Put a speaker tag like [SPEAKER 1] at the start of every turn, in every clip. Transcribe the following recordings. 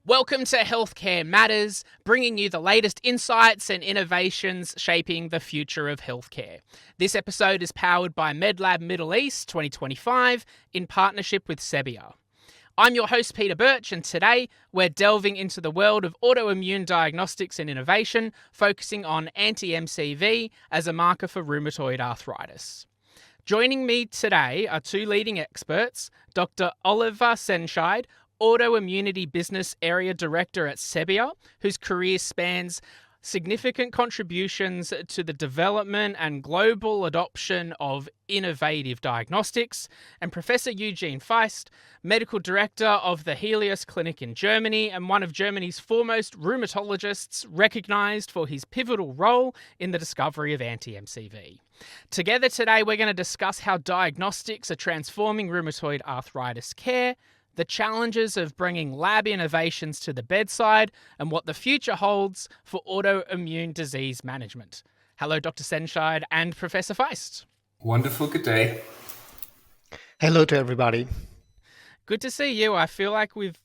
[SPEAKER 1] Welcome to Healthcare Matters, bringing you the latest insights and innovations shaping the future of healthcare. This episode is powered by Medlab Middle East 2025 in partnership with Sebia. I'm your host, Peter Birch, and today we're delving into the world of autoimmune diagnostics and innovation, focusing on anti-MCV as a marker for rheumatoid arthritis. Joining me today are two leading experts, Dr. Oliver Sendscheid, Autoimmunity Business Area Director at Sebia, whose career spans significant contributions to the development and global adoption of innovative diagnostics, and Professor Eugen Feist, Medical Director of the Helios Clinic in Germany and one of Germany's foremost rheumatologists, recognised for his pivotal role in the discovery of anti-MCV. Together today, we're going to discuss how diagnostics are transforming rheumatoid arthritis care, the challenges of bringing lab innovations to the bedside, and what the future holds for autoimmune disease management. Hello, Dr. Sendscheid and Professor Feist.
[SPEAKER 2] Wonderful, good day.
[SPEAKER 3] Hello to everybody.
[SPEAKER 1] Good to see you. I feel like we've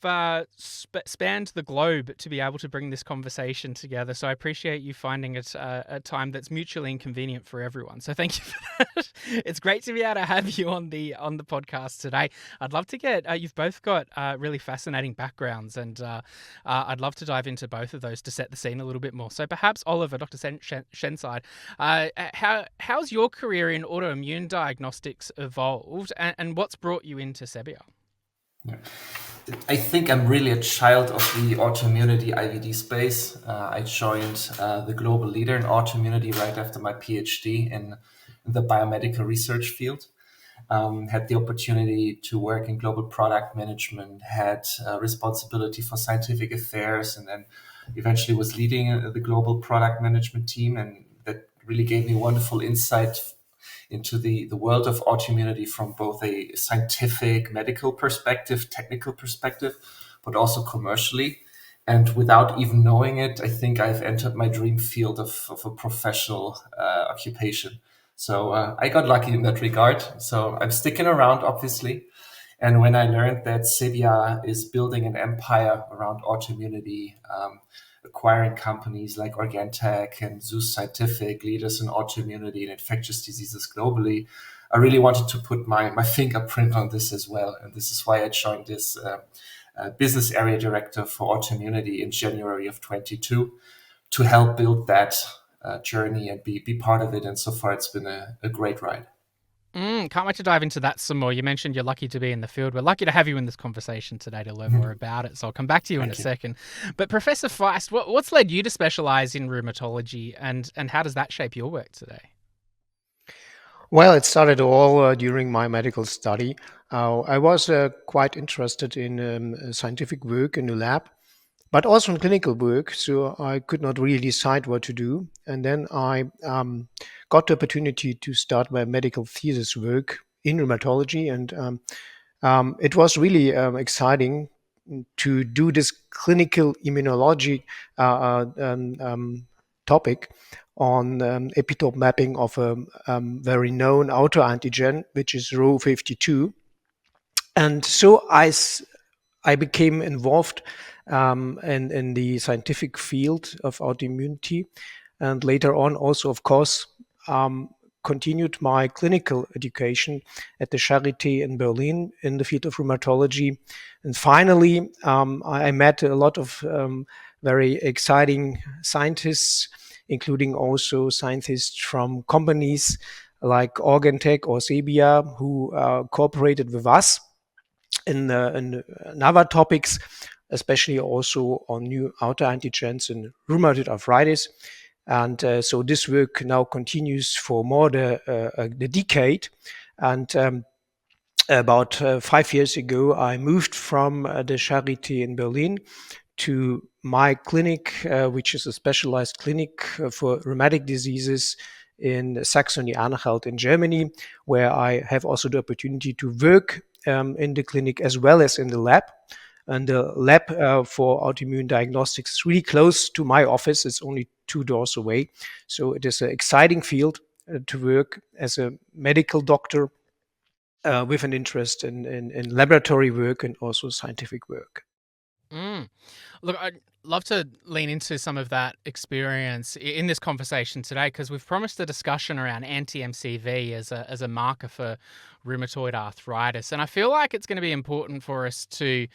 [SPEAKER 1] spanned the globe to be able to bring this conversation together. So I appreciate you finding it a time that's mutually inconvenient for everyone. So thank you for that. It's great to be able to have you on the podcast today. I'd love to get, you've both got really fascinating backgrounds, and I'd love to dive into both of those to set the scene a little bit more. So perhaps Oliver, Dr. Sendscheid, how's your career in autoimmune diagnostics evolved, and what's brought you into Sebia?
[SPEAKER 2] Yeah. I think I'm really a child of the autoimmunity IVD space. I joined the global leader in autoimmunity right after my PhD in the biomedical research field. Had the opportunity to work in global product management, had responsibility for scientific affairs, and then eventually was leading the global product management team. And that really gave me wonderful insight into the world of autoimmunity from both a scientific, medical perspective, technical perspective, but also commercially. And without even knowing it, I think I've entered my dream field of a professional occupation. So I got lucky in that regard. So I'm sticking around, obviously. And when I learned that Sebia is building an empire around autoimmunity, acquiring companies like Organtech and Zeus Scientific, leaders in autoimmunity and infectious diseases globally, I really wanted to put my fingerprint on this as well. And this is why I joined this business area director for autoimmunity in January of 22 to help build that journey and be part of it. And so far, it's been a great ride.
[SPEAKER 1] Can't wait to dive into that some more. You mentioned you're lucky to be in the field. We're lucky to have you in this conversation today to learn more about it. So I'll come back to you in a second. But Professor Feist, what's led you to specialize in rheumatology, and how does that shape your work today?
[SPEAKER 3] Well, it started all during my medical study. I was quite interested in scientific work in the lab, but also in clinical work. So I could not really decide what to do. And then I got the opportunity to start my medical thesis work in rheumatology. And it was really exciting to do this clinical immunology topic on epitope mapping of a very known autoantigen, which is Rho52. And so I became involved in the scientific field of autoimmunity, and later on also, of course, continued my clinical education at the Charité in Berlin in the field of rheumatology. And finally, I met a lot of very exciting scientists, including also scientists from companies like Organtech or Sebia, who cooperated with us in other topics, especially also on new autoantigens in rheumatoid arthritis. And so this work now continues for more than a decade. And about 5 years ago, I moved from the Charité in Berlin to my clinic, which is a specialized clinic for rheumatic diseases in Saxony-Anhalt in Germany, where I have also the opportunity to work in the clinic as well as in the lab. And the lab for autoimmune diagnostics is really close to my office. It's only 2 doors away. So it is an exciting field to work as a medical doctor with an interest in laboratory work and also scientific work.
[SPEAKER 1] Look, I'd love to lean into some of that experience in this conversation today, because we've promised a discussion around anti-MCV as a marker for rheumatoid arthritis. And I feel like it's going to be important for us to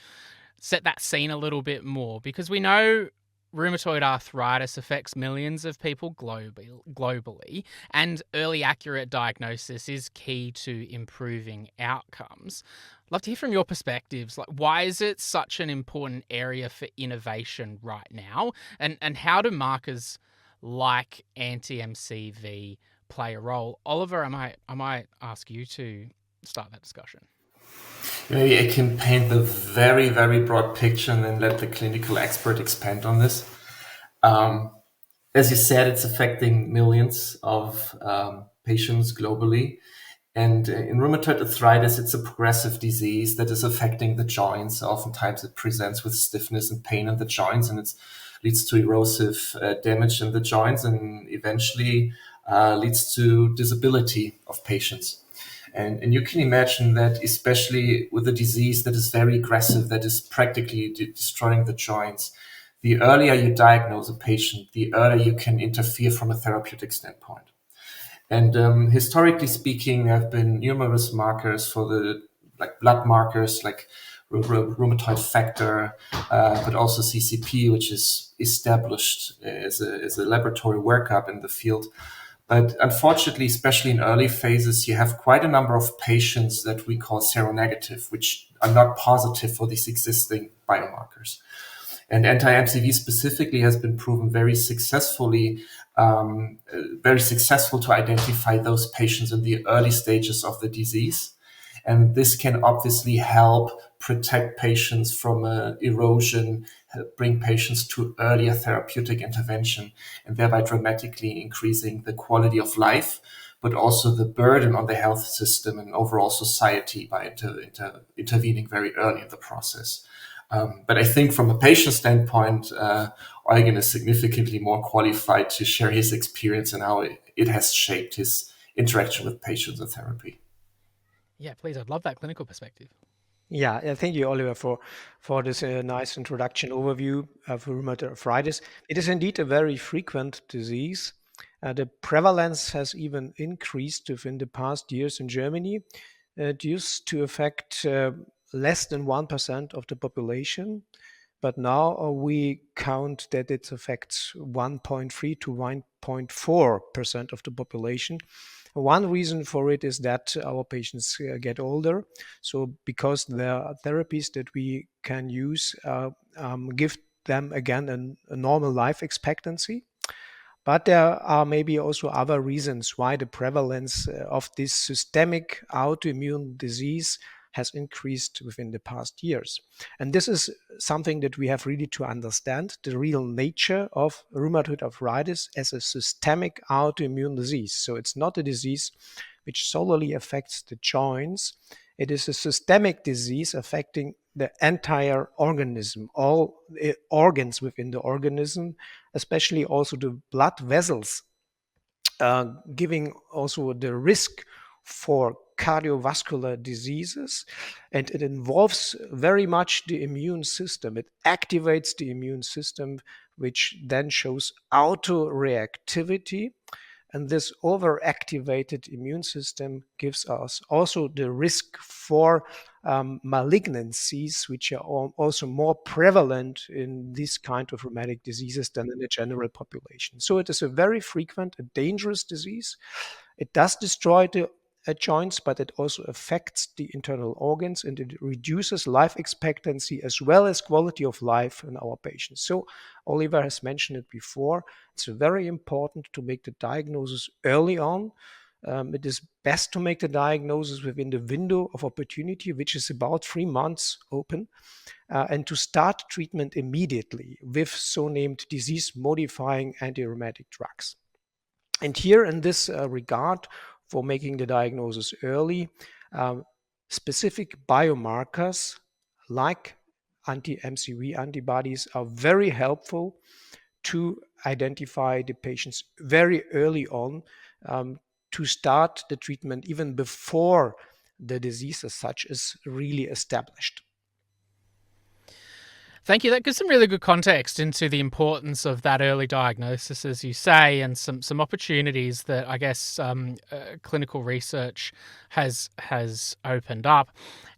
[SPEAKER 1] set that scene a little bit more, because we know rheumatoid arthritis affects millions of people globally, and early accurate diagnosis is key to improving outcomes. Love to hear from your perspectives. Like, why is it such an important area for innovation right now, and how do markers like anti-MCV play a role? Oliver, I might ask you to start that discussion.
[SPEAKER 2] Maybe I can paint the very, very broad picture and then let the clinical expert expand on this. As you said, it's affecting millions of patients globally. And in rheumatoid arthritis, it's a progressive disease that is affecting the joints. Oftentimes it presents with stiffness and pain in the joints, and it leads to erosive damage in the joints, and eventually leads to disability of patients. And you can imagine that, especially with a disease that is very aggressive, that is practically destroying the joints, the earlier you diagnose a patient, the earlier you can interfere from a therapeutic standpoint. And historically speaking, there have been numerous markers for the blood markers like rheumatoid factor, but also CCP, which is established as a laboratory workup in the field. But unfortunately, especially in early phases, you have quite a number of patients that we call seronegative, which are not positive for these existing biomarkers. And anti-MCV specifically has been proven very successful to identify those patients in the early stages of the disease. And this can obviously help protect patients from erosion, bring patients to earlier therapeutic intervention, and thereby dramatically increasing the quality of life, but also the burden on the health system and overall society by intervening very early in the process. But I think from a patient standpoint, Eugen is significantly more qualified to share his experience and how it has shaped his interaction with patients and therapy.
[SPEAKER 1] Yeah, please. I'd love that clinical perspective.
[SPEAKER 3] Yeah, thank you, Oliver, for this nice introduction overview of rheumatoid arthritis. It is indeed a very frequent disease. The prevalence has even increased within the past years in Germany. It used to affect less than 1% of the population, but now we count that it affects 1.3 to 1.4% of the population. One reason for it is that our patients get older. So because there are therapies that we can use, give them again a normal life expectancy. But there are maybe also other reasons why the prevalence of this systemic autoimmune disease has increased within the past years. And this is something that we have really to understand, the real nature of rheumatoid arthritis as a systemic autoimmune disease. So it's not a disease which solely affects the joints. It is a systemic disease affecting the entire organism, all organs within the organism, especially also the blood vessels, giving also the risk for cardiovascular diseases, and it involves very much the immune system. It activates the immune system, which then shows autoreactivity. And this overactivated immune system gives us also the risk for malignancies, which are also more prevalent in this kind of rheumatic diseases than in the general population. So it is a very frequent, a dangerous disease. It does destroy the joints, but it also affects the internal organs, and it reduces life expectancy as well as quality of life in our patients. So Oliver has mentioned it before. It's very important to make the diagnosis early on. It is best to make the diagnosis within the window of opportunity, which is about 3 months open, and to start treatment immediately with so-named disease-modifying anti-rheumatic drugs. And here in this regard, for making the diagnosis early, specific biomarkers like anti-MCV antibodies are very helpful to identify the patients very early on, to start the treatment even before the disease as such is really established.
[SPEAKER 1] Thank you. That gives some really good context into the importance of that early diagnosis, as you say, and some opportunities that I guess clinical research has opened up.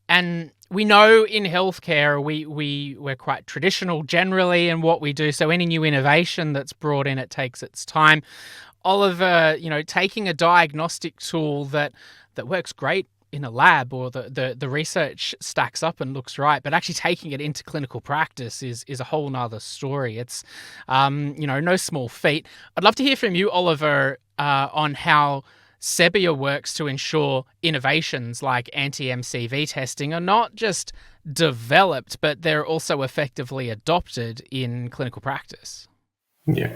[SPEAKER 1] And we know in healthcare we're quite traditional generally in what we do. So any new innovation that's brought in, it takes its time. Oliver, taking a diagnostic tool that works great in a lab, or the research stacks up and looks right, but actually taking it into clinical practice is a whole nother story. It's no small feat. I'd love to hear from you, Oliver, on how Sebia works to ensure innovations like anti-MCV testing are not just developed, but they're also effectively adopted in clinical practice.
[SPEAKER 2] Yeah,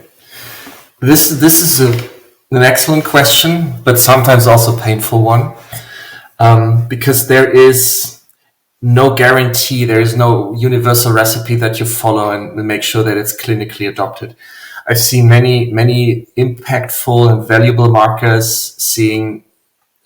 [SPEAKER 2] this is an excellent question, but sometimes also a painful one. Because there is no guarantee, there is no universal recipe that you follow and make sure that it's clinically adopted. I've seen many impactful and valuable markers seeing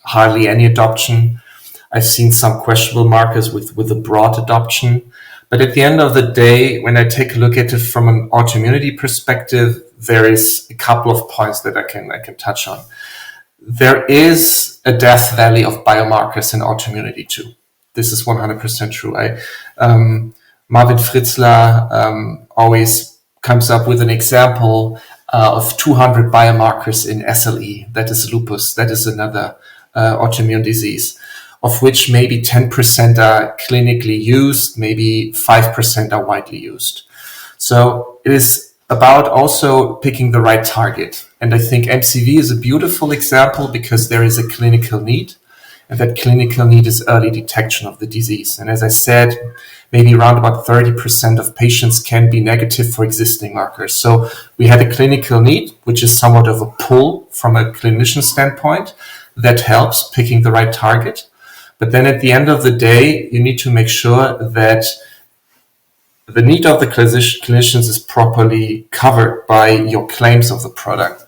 [SPEAKER 2] hardly any adoption. I've seen some questionable markers with a broad adoption. But at the end of the day, when I take a look at it from an autoimmunity perspective, there is a couple of points that I can touch on. There is a death valley of biomarkers in autoimmunity too. This is 100% true. Marvin Fritzler always comes up with an example of 200 biomarkers in SLE. That is lupus. That is another autoimmune disease, of which maybe 10% are clinically used, maybe 5% are widely used. So it is about also picking the right target. And I think MCV is a beautiful example because there is a clinical need, and that clinical need is early detection of the disease. And as I said, maybe around about 30% of patients can be negative for existing markers. So we had a clinical need, which is somewhat of a pull from a clinician standpoint that helps picking the right target. But then at the end of the day, you need to make sure that the need of the clinicians is properly covered by your claims of the product.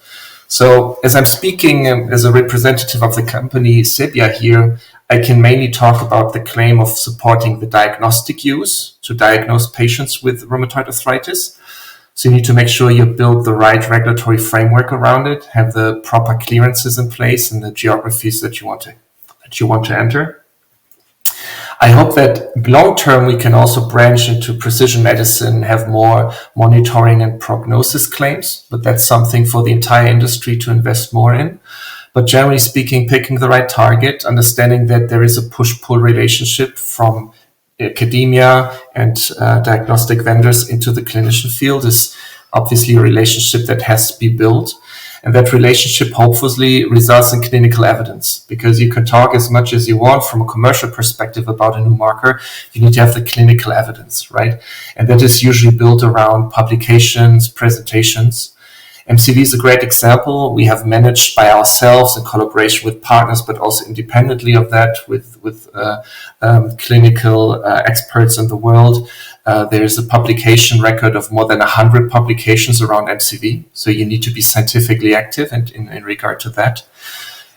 [SPEAKER 2] So as I'm speaking as a representative of the company Sebia here, I can mainly talk about the claim of supporting the diagnostic use to diagnose patients with rheumatoid arthritis. So you need to make sure you build the right regulatory framework around it, have the proper clearances in place in the geographies that you want to enter. I hope that long term we can also branch into precision medicine, have more monitoring and prognosis claims, but that's something for the entire industry to invest more in. But generally speaking, picking the right target, understanding that there is a push-pull relationship from academia and diagnostic vendors into the clinician field is obviously a relationship that has to be built. And that relationship hopefully results in clinical evidence, because you can talk as much as you want from a commercial perspective about a new marker. You need to have the clinical evidence, right? And that is usually built around publications, presentations. MCV is a great example. We have managed by ourselves in collaboration with partners, but also independently of that with clinical experts in the world. There is a publication record of more than 100 publications around MCV. So you need to be scientifically active in regard to that.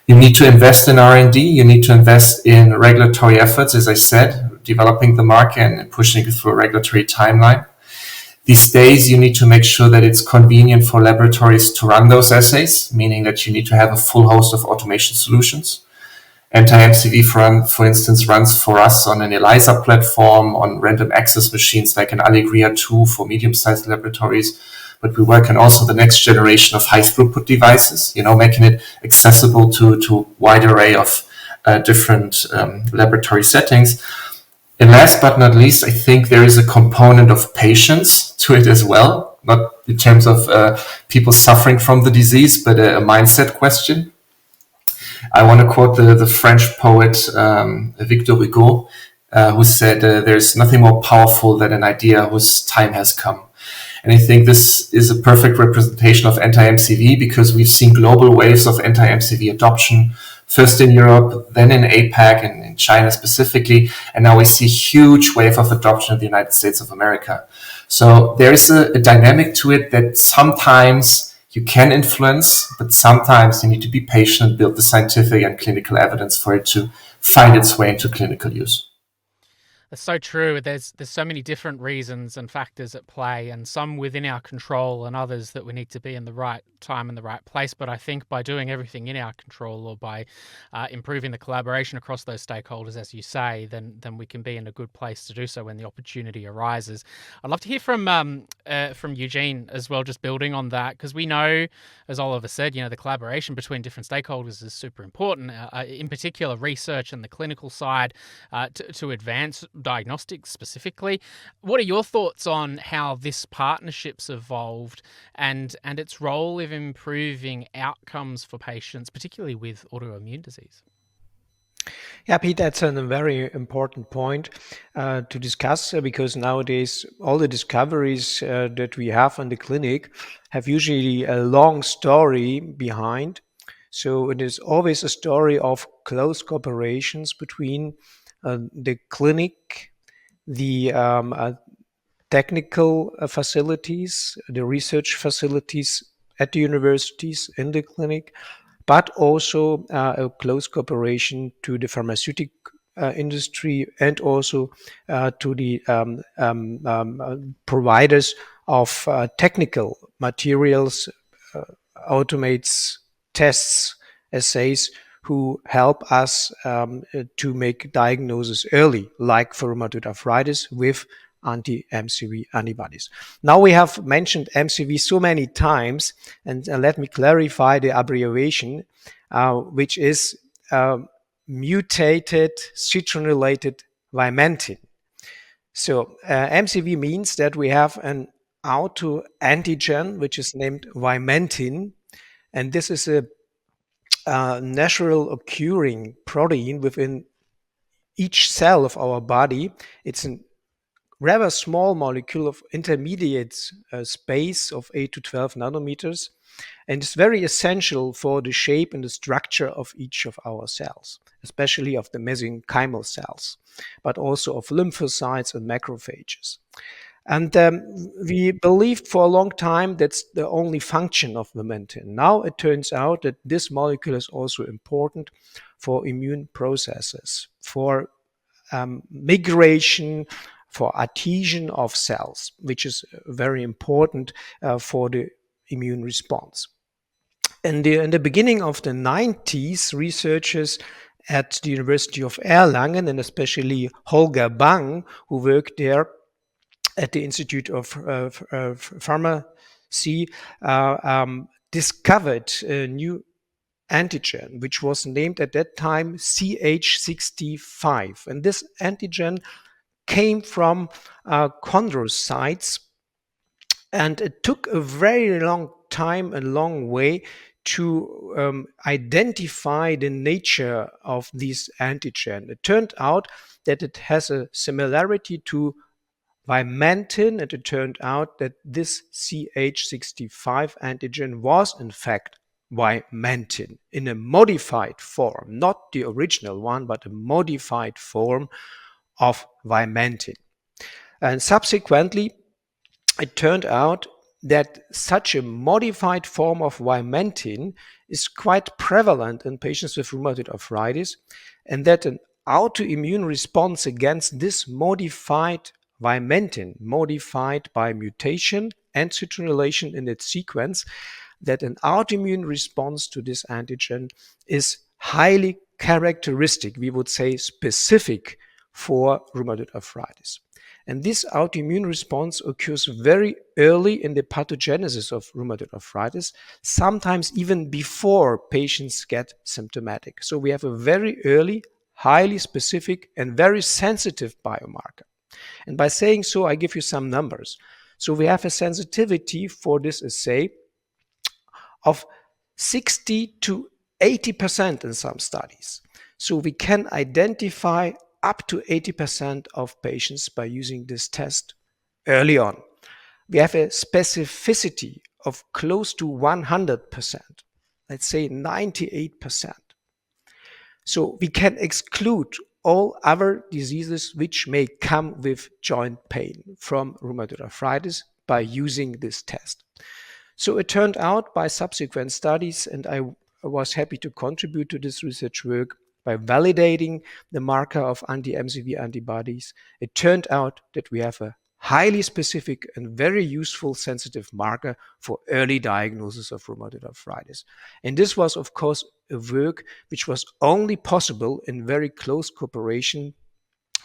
[SPEAKER 2] You need to invest in R&D. You need to invest in regulatory efforts, as I said, developing the market and pushing it through a regulatory timeline. These days, you need to make sure that it's convenient for laboratories to run those assays, meaning that you need to have a full host of automation solutions. Anti-MCV, for instance, runs for us on an ELISA platform, on random access machines like an Allegria 2 for medium-sized laboratories. But we work on also the next generation of high-throughput devices, making it accessible to a wide array of different laboratory settings. And last but not least, I think there is a component of patience to it as well, not in terms of people suffering from the disease, but a mindset question. I want to quote the French poet Victor Hugo, who said, there's nothing more powerful than an idea whose time has come. And I think this is a perfect representation of anti-MCV, because we've seen global waves of anti-MCV adoption, first in Europe, then in APAC and in China specifically. And now we see a huge wave of adoption in the United States of America. So there is a dynamic to it that sometimes you can influence, but sometimes you need to be patient and build the scientific and clinical evidence for it to find its way into clinical use.
[SPEAKER 1] That's so true. There's so many different reasons and factors at play, and some within our control, and others that we need to be in the right time and the right place. But I think by doing everything in our control, or by improving the collaboration across those stakeholders, as you say, then we can be in a good place to do so when the opportunity arises. I'd love to hear from Eugen as well, just building on that, because we know, as Oliver said, the collaboration between different stakeholders is super important. In particular, research and the clinical side to advance diagnostics specifically. What are your thoughts on how this partnership's evolved and its role of improving outcomes for patients, particularly with autoimmune disease?
[SPEAKER 3] Yeah, Pete, that's a very important point to discuss because nowadays all the discoveries that we have in the clinic have usually a long story behind. So it is always a story of close cooperations between the clinic, the technical facilities, the research facilities at the universities, in the clinic, but also a close cooperation to the pharmaceutical industry and also to the providers of technical materials, automates, tests, assays, who help us to make diagnosis early, like for rheumatoid arthritis with anti-MCV antibodies. Now we have mentioned MCV so many times, and let me clarify the abbreviation, which is mutated citron-related vimentin. So MCV means that we have an autoantigen which is named vimentin, and this is a natural occurring protein within each cell of our body. It's a rather small molecule of intermediate space of 8 to 12 nanometers, and it's very essential for the shape and the structure of each of our cells, especially of the mesenchymal cells, but also of lymphocytes and macrophages. And we believed for a long time that's the only function of vimentin. Now it turns out that this molecule is also important for immune processes, for migration, for adhesion of cells, which is very important for the immune response. In the beginning of the 90s, researchers at the University of Erlangen, and especially Holger Bang, who worked there at the Institute of Pharmacy, discovered a new antigen, which was named at that time CH65. And this antigen came from chondrocytes, and it took a very long time, a long way to identify the nature of this antigen. It turned out that it has a similarity to vimentin, and it turned out that this CH65 antigen was in fact vimentin in a modified form, not the original one, but a modified form of vimentin. And subsequently, it turned out that such a modified form of vimentin is quite prevalent in patients with rheumatoid arthritis, and that an autoimmune response against this modified vimentin, modified by mutation and citronellation in its sequence, that an autoimmune response to this antigen is highly characteristic, we would say specific, for rheumatoid arthritis. And this autoimmune response occurs very early in the pathogenesis of rheumatoid arthritis, sometimes even before patients get symptomatic. So we have a very early, highly specific, and very sensitive biomarker. And by saying so, I give you some numbers. So we have a sensitivity for this assay of 60 to 80% in some studies. So we can identify up to 80% of patients by using this test early on. We have a specificity of close to 100%, let's say 98%. So we can exclude all other diseases which may come with joint pain from rheumatoid arthritis by using this test. So it turned out by subsequent studies, and I was happy to contribute to this research work, by validating the marker of anti-MCV antibodies, it turned out that we have a highly specific and very useful sensitive marker for early diagnosis of rheumatoid arthritis. And this was, of course, a work which was only possible in very close cooperation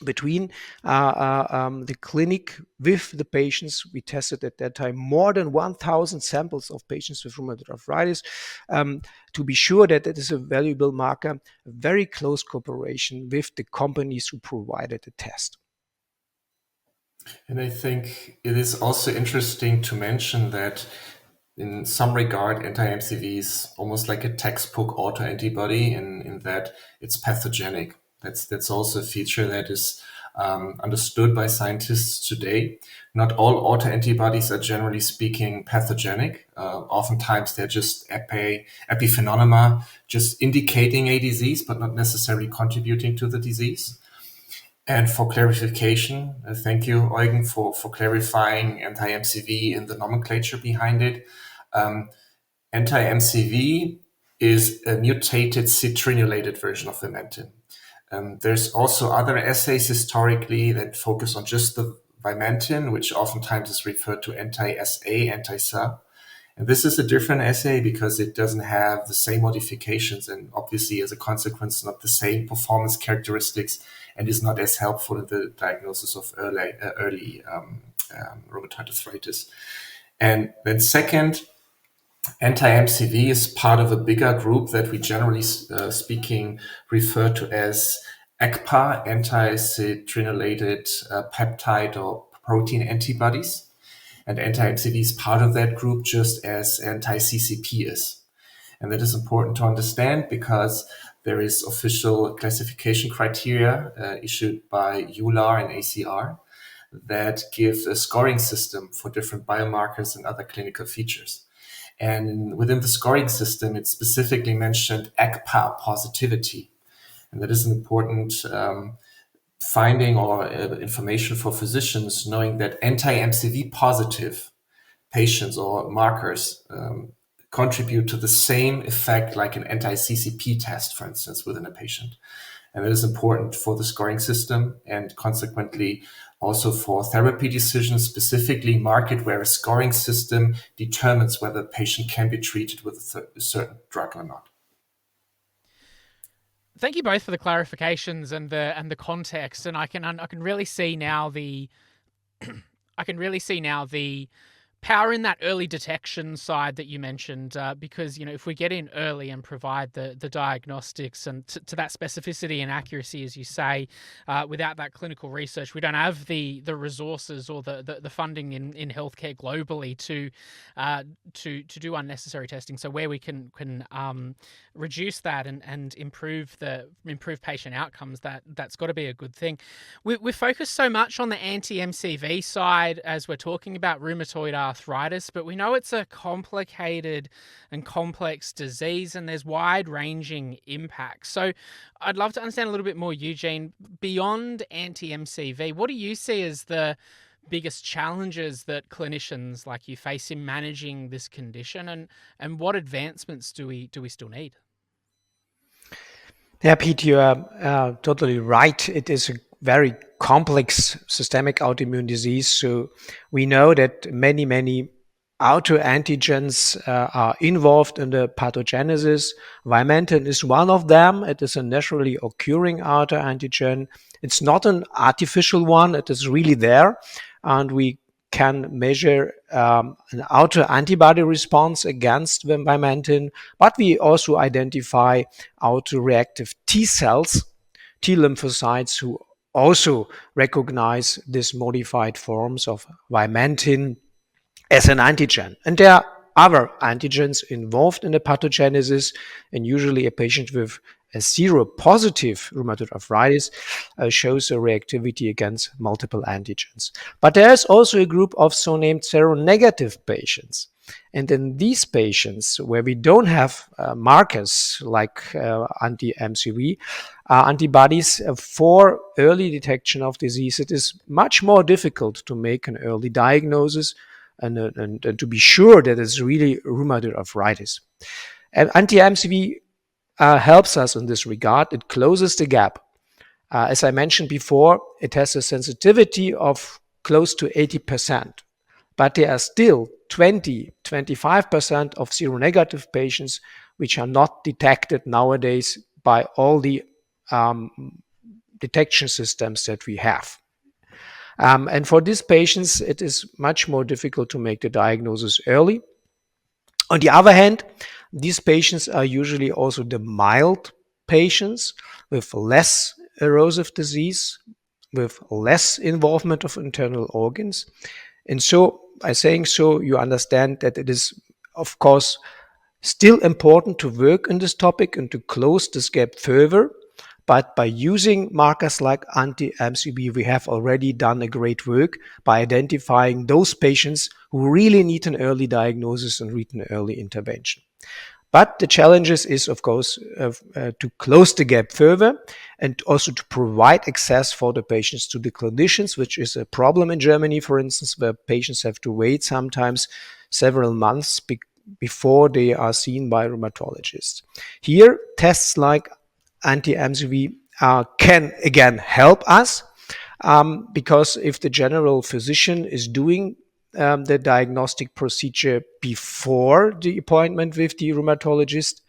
[SPEAKER 3] between the clinic with the patients. We tested at that time more than 1,000 samples of patients with rheumatoid arthritis to be sure that it is a valuable marker, a very close cooperation with the companies who provided the test.
[SPEAKER 2] And I think it is also interesting to mention that in some regard, anti-MCV is almost like a textbook autoantibody in that it's pathogenic. That's also a feature that is understood by scientists today. Not all autoantibodies are generally speaking pathogenic. Oftentimes they're just epiphenomena, just indicating a disease, but not necessarily contributing to the disease. And for clarification, thank you, Eugen, for clarifying anti-MCV and the nomenclature behind it. Anti-MCV is a mutated citrinulated version of vimentin. There's also other assays historically that focus on just the vimentin, which oftentimes is referred to anti-SA, anti-SA. And this is a different assay because it doesn't have the same modifications and obviously as a consequence not the same performance characteristics and is not as helpful in the diagnosis of early rheumatoid arthritis. And then second, anti-MCV is part of a bigger group that we generally speaking refer to as ACPA, anti-citrinulated peptide or protein antibodies. And anti-MCV is part of that group just as anti-CCP is. And that is important to understand because there is official classification criteria issued by EULAR and ACR that give a scoring system for different biomarkers and other clinical features. And within the scoring system, it specifically mentioned ACPA positivity. And that is an important finding or information for physicians, knowing that anti-MCV positive patients or markers contribute to the same effect like an anti-CCP test, for instance, within a patient. And that is important for the scoring system and consequently also for therapy decisions, specifically market where a scoring system determines whether a patient can be treated with a certain drug or not.
[SPEAKER 1] Thank you both for the clarifications and the context, and I can really see now the power in that early detection side that you mentioned, because if we get in early and provide the diagnostics and to that specificity and accuracy, as you say, without that clinical research, we don't have the resources or the funding in healthcare globally to do unnecessary testing. So where we can reduce that and improve patient outcomes, that's got to be a good thing. We focus so much on the anti-MCV side as we're talking about rheumatoid arthritis, but we know it's a complicated and complex disease and there's wide-ranging impacts. So I'd love to understand a little bit more, Eugen, beyond anti-MCV, what do you see as the biggest challenges that clinicians like you face in managing this condition, and what advancements do we still need?
[SPEAKER 3] Yeah, Pete, you are totally right. It is a very complex systemic autoimmune disease. So we know that many autoantigens are involved in the pathogenesis. Vimentin is one of them. It is a naturally occurring autoantigen. It's not an artificial one. It is really there. And we can measure an autoantibody response against the vimentin, but we also identify autoreactive T cells, T lymphocytes, who also recognize these modified forms of vimentin as an antigen. And there are other antigens involved in the pathogenesis, and usually a patient with a seropositive rheumatoid arthritis shows a reactivity against multiple antigens. But there is also a group of so-named seronegative patients. And in these patients, where we don't have markers like anti-MCV antibodies for early detection of disease, it is much more difficult to make an early diagnosis and to be sure that it's really rheumatoid arthritis. And anti-MCV helps us in this regard. It closes the gap. As I mentioned before, it has a sensitivity of close to 80%, but there are still 20-25% of seronegative patients which are not detected nowadays by all the detection systems that we have. And for these patients, it is much more difficult to make the diagnosis early. On the other hand, these patients are usually also the mild patients with less erosive disease, with less involvement of internal organs. And so, by saying so, you understand that it is, of course, still important to work on this topic and to close this gap further. But by using markers like anti-MCV, we have already done a great work by identifying those patients who really need an early diagnosis and need an early intervention. But the challenges is, of course, to close the gap further and also to provide access for the patients to the clinicians, which is a problem in Germany, for instance, where patients have to wait sometimes several months before they are seen by rheumatologists. Here, tests like anti-MCV can again help us because if the general physician is doing the diagnostic procedure before the appointment with the rheumatologist,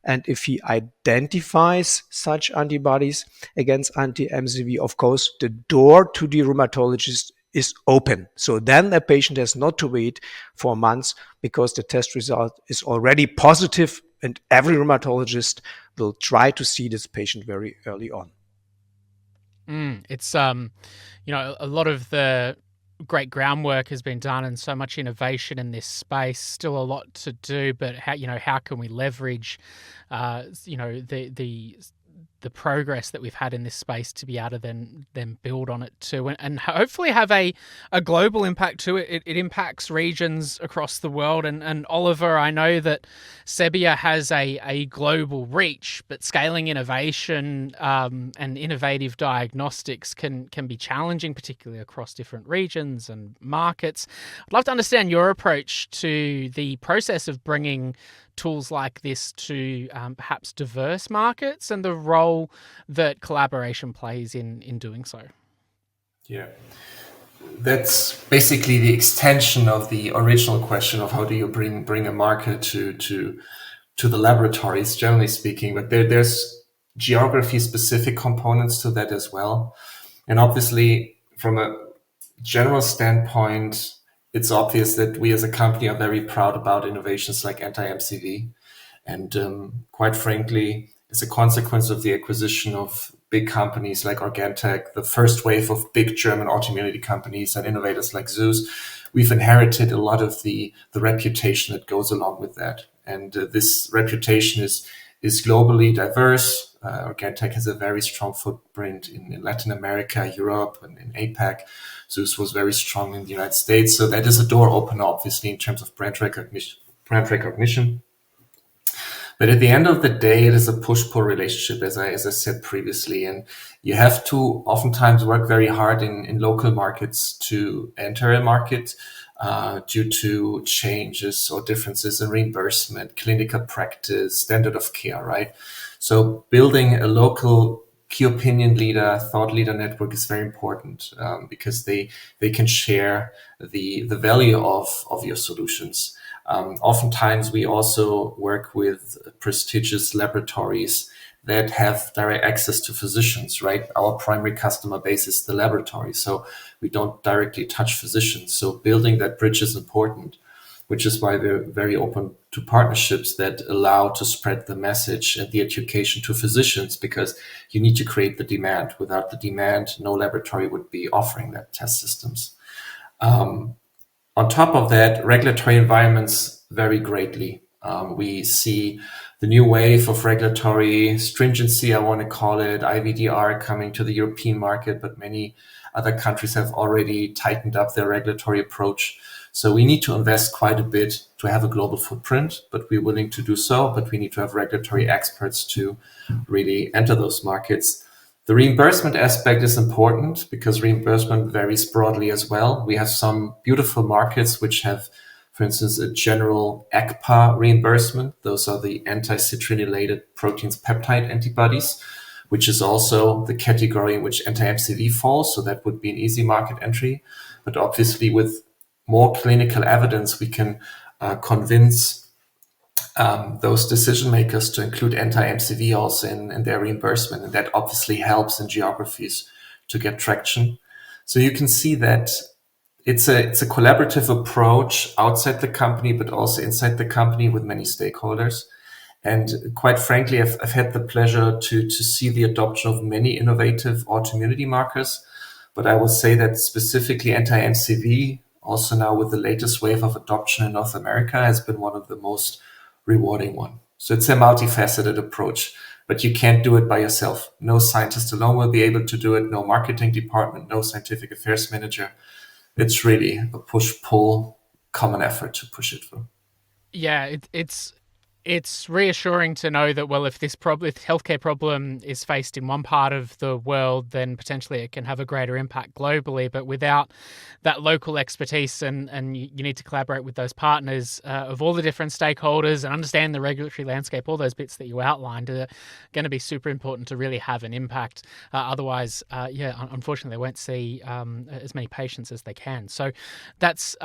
[SPEAKER 3] and if he identifies such antibodies against anti-MCV, of course, the door to the rheumatologist is open. So then the patient has not to wait for months because the test result is already positive, and every rheumatologist will try to see this patient very early on.
[SPEAKER 1] It's a lot of the great groundwork has been done and so much innovation in this space. Still a lot to do, but how can we leverage the progress that we've had in this space to be able to then build on it too, and hopefully have a global impact to it. It impacts regions across the world. And Oliver, I know that Sebia has a global reach, but scaling innovation and innovative diagnostics can be challenging, particularly across different regions and markets. I'd love to understand your approach to the process of bringing tools like this to perhaps diverse markets and the role that collaboration plays in doing so.
[SPEAKER 2] Yeah, that's basically the extension of the original question of how do you bring a marker to the laboratories, generally speaking. But there's geography-specific components to that as well. And obviously, from a general standpoint, it's obvious that we as a company are very proud about innovations like anti-MCV. And quite frankly, as a consequence of the acquisition of big companies like Organtech, the first wave of big German autoimmunity companies and innovators like Zeus, we've inherited a lot of the reputation that goes along with that. And this reputation is globally diverse. Organtech has a very strong footprint in Latin America, Europe, and in APAC. Zeus was very strong in the United States. So that is a door opener, obviously, in terms of brand recognition. But at the end of the day, it is a push-pull relationship, as I said previously. And you have to oftentimes work very hard in local markets to enter a market due to changes or differences in reimbursement, clinical practice, standard of care, right? So building a local key opinion leader, thought leader network is very important because they can share the value of your solutions. Oftentimes, we also work with prestigious laboratories that have direct access to physicians, right? Our primary customer base is the laboratory, so we don't directly touch physicians. So building that bridge is important, which is why we're very open to partnerships that allow to spread the message and the education to physicians, because you need to create the demand. Without the demand, no laboratory would be offering that test systems. On top of that, regulatory environments vary greatly. We see the new wave of regulatory stringency, I want to call it, IVDR, coming to the European market, but many other countries have already tightened up their regulatory approach. So we need to invest quite a bit to have a global footprint, but we're willing to do so. But we need to have regulatory experts to really enter those markets. The reimbursement aspect is important because reimbursement varies broadly as well. We have some beautiful markets which have for instance, a general ACPA reimbursement. Those are the anti-citrullinated proteins peptide antibodies, which is also the category in which anti-MCV falls. So that would be an easy market entry. But obviously, with more clinical evidence, we can convince those decision makers to include anti-MCV also in their reimbursement. And that obviously helps in geographies to get traction. So you can see that it's a collaborative approach outside the company, but also inside the company with many stakeholders. And quite frankly, I've had the pleasure to see the adoption of many innovative autoimmunity markers. But I will say that specifically anti-MCV, also now with the latest wave of adoption in North America, has been one of the most rewarding one. So it's a multifaceted approach, but you can't do it by yourself. No scientist alone will be able to do it. No marketing department, no scientific affairs manager. It's really a push-pull common effort to push it through.
[SPEAKER 1] Yeah, it's reassuring to know that, well, if this healthcare problem is faced in one part of the world, then potentially it can have a greater impact globally. But without that local expertise, and you need to collaborate with those partners of all the different stakeholders and understand the regulatory landscape, all those bits that you outlined are going to be super important to really have an impact. Otherwise, unfortunately, they won't see as many patients as they can. So that's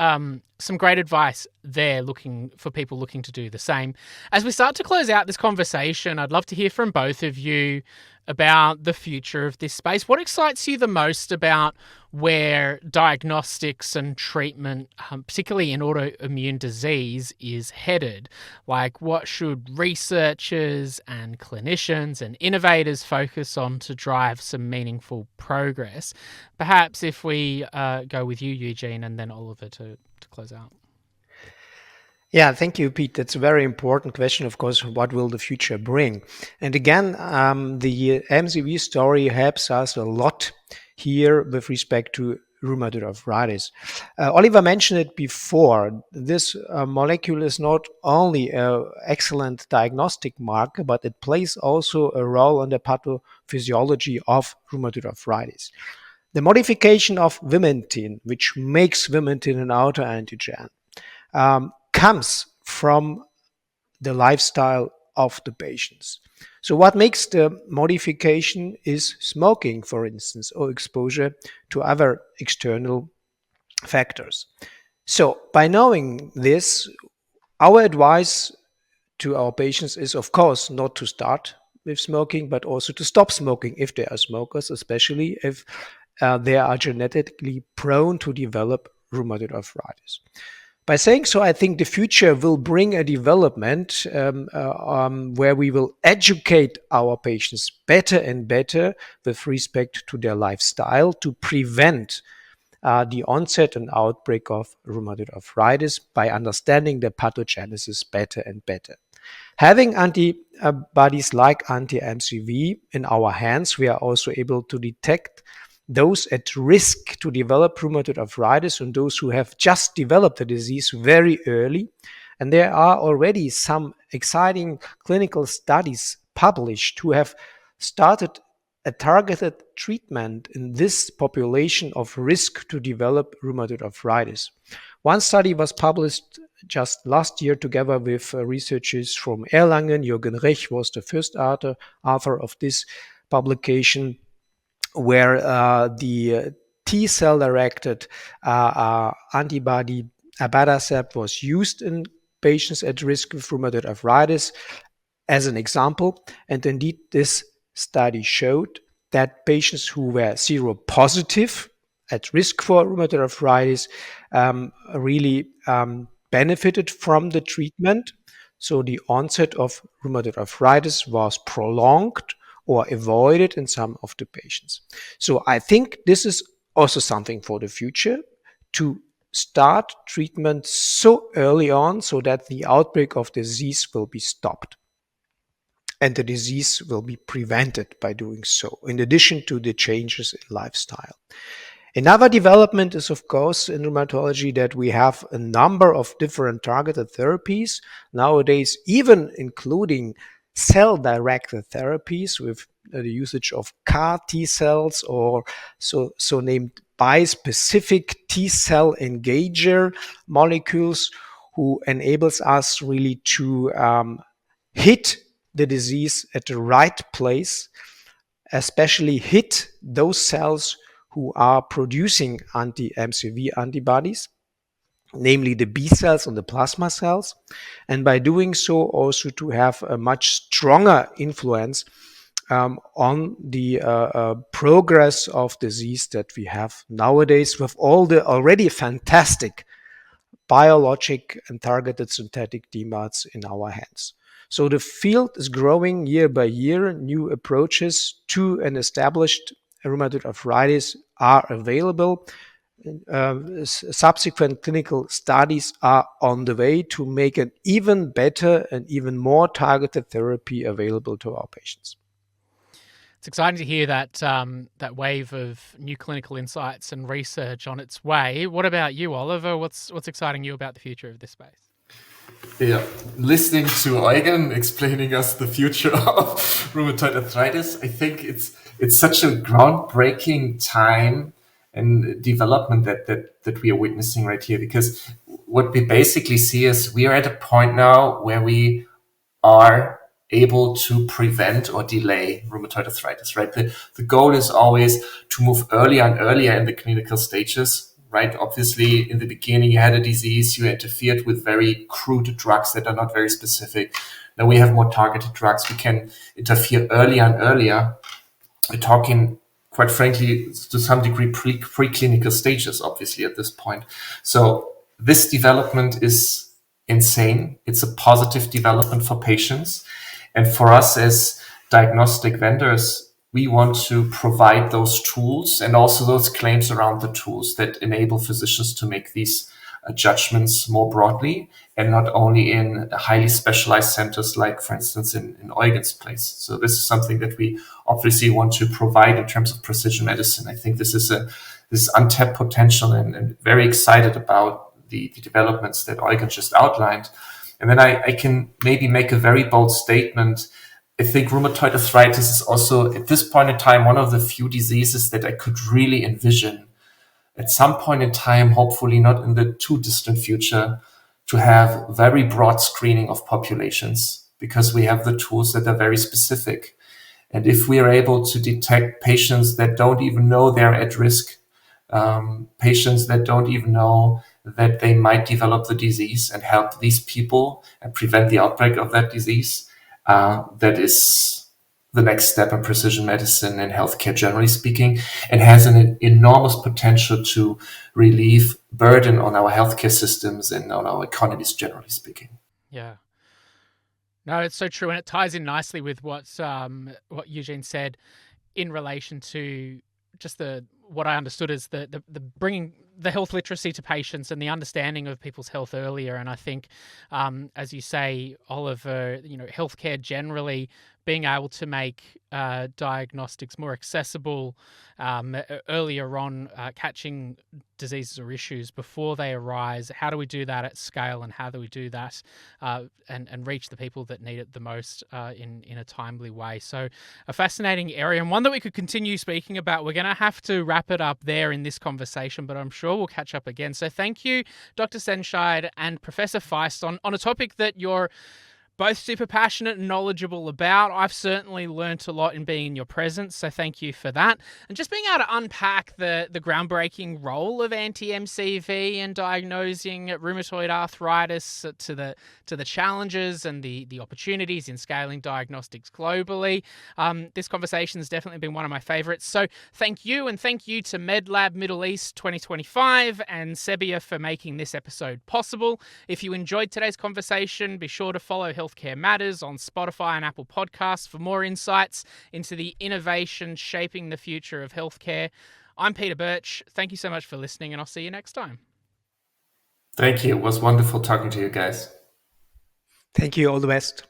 [SPEAKER 1] some great advice there, looking for people looking to do the same. As we start to close out this conversation, I'd love to hear from both of you about the future of this space. What excites you the most about where diagnostics and treatment, particularly in autoimmune disease, is headed? Like, what should researchers and clinicians and innovators focus on to drive some meaningful progress? Perhaps if we go with you, Eugen, and then Oliver to close out.
[SPEAKER 3] Yeah, thank you, Pete. That's a very important question, of course. What will the future bring? And again, the MCV story helps us a lot here with respect to rheumatoid arthritis. Oliver mentioned it before. This molecule is not only an excellent diagnostic marker, but it plays also a role in the pathophysiology of rheumatoid arthritis. The modification of vimentin, which makes vimentin an autoantigen, comes from the lifestyle of the patients. So what makes the modification is smoking, for instance, or exposure to other external factors. So by knowing this, our advice to our patients is, of course, not to start with smoking, but also to stop smoking if they are smokers, especially if they are genetically prone to develop rheumatoid arthritis. By saying so, I think the future will bring a development where we will educate our patients better and better with respect to their lifestyle to prevent the onset and outbreak of rheumatoid arthritis by understanding the pathogenesis better and better. Having antibodies like anti-MCV in our hands, we are also able to detect those at risk to develop rheumatoid arthritis and those who have just developed the disease very early. And there are already some exciting clinical studies published who have started a targeted treatment in this population of risk to develop rheumatoid arthritis. One study was published just last year together with researchers from Erlangen. Eugen Feist was the first author of this publication, where the T-cell directed antibody abatacept was used in patients at risk of rheumatoid arthritis as an example. And indeed, this study showed that patients who were seropositive at risk for rheumatoid arthritis really benefited from the treatment. So the onset of rheumatoid arthritis was prolonged or avoided in some of the patients. So I think this is also something for the future, to start treatment so early on so that the outbreak of disease will be stopped and the disease will be prevented by doing so, in addition to the changes in lifestyle. Another development is, of course, in rheumatology that we have a number of different targeted therapies nowadays, even including cell-directed therapies with the usage of CAR T cells or so named bispecific T-cell engager molecules, who enables us really to hit the disease at the right place, especially hit those cells who are producing anti-MCV antibodies, namely the B cells and the plasma cells, and by doing so also to have a much stronger influence on the progress of disease that we have nowadays with all the already fantastic biologic and targeted synthetic DMARDs in our hands. So the field is growing year by year. New approaches to an established rheumatoid arthritis are available. Subsequent clinical studies are on the way to make an even better and even more targeted therapy available to our patients.
[SPEAKER 1] It's exciting to hear that that wave of new clinical insights and research on its way. What about you, Oliver? What's exciting you about the future of this space?
[SPEAKER 2] Yeah, listening to Eugen explaining us the future of rheumatoid arthritis, I think it's such a groundbreaking time and development that we are witnessing right here. Because what we basically see is we are at a point now where we are able to prevent or delay rheumatoid arthritis, right? The goal is always to move earlier and earlier in the clinical stages, right? Obviously, in the beginning, you had a disease, you interfered with very crude drugs that are not very specific. Now we have more targeted drugs. We can interfere earlier and earlier. We're talking, quite frankly, to some degree, preclinical stages, obviously, at this point. So this development is insane. It's a positive development for patients. And for us as diagnostic vendors, we want to provide those tools and also those claims around the tools that enable physicians to make these judgments more broadly and not only in highly specialized centers like, for instance, in Eugen's place. So this is something that we obviously want to provide in terms of precision medicine. I think this is this untapped potential and very excited about the developments that Eugen just outlined. And then I can maybe make a very bold statement. I think rheumatoid arthritis is also, at this point in time, one of the few diseases that I could really envision at some point in time, hopefully not in the too distant future, to have very broad screening of populations because we have the tools that are very specific. And if we are able to detect patients that don't even know they're at risk, patients that don't even know that they might develop the disease and help these people and prevent the outbreak of that disease, that is the next step in precision medicine and healthcare, generally speaking, and has an enormous potential to relieve burden on our healthcare systems and on our economies, generally speaking.
[SPEAKER 1] Yeah. No, it's so true, and it ties in nicely with what Eugen said in relation to just what I understood as the bringing the health literacy to patients and the understanding of people's health earlier. And I think, as you say, Oliver, healthcare generally being able to make diagnostics more accessible earlier on, catching diseases or issues before they arise. How do we do that at scale, and how do we do that and reach the people that need it the most in a timely way? So a fascinating area, and one that we could continue speaking about. We're going to have to wrap it up there in this conversation, but I'm sure we'll catch up again. So thank you, Dr. Sendscheid and Professor Feist, on a topic that you're both super passionate and knowledgeable about. I've certainly learnt a lot in being in your presence, so thank you for that. And just being able to unpack the groundbreaking role of anti-MCV in diagnosing rheumatoid arthritis to the challenges and the opportunities in scaling diagnostics globally. This conversation has definitely been one of my favorites. So thank you, and thank you to Medlab Middle East 2025 and Sebia for making this episode possible. If you enjoyed today's conversation, be sure to follow Healthcare Matters on Spotify and Apple Podcasts for more insights into the innovation shaping the future of healthcare. I'm Peter Birch. Thank you so much for listening, and I'll see you next time.
[SPEAKER 2] Thank you. It was wonderful talking to you guys.
[SPEAKER 3] Thank you. All the best.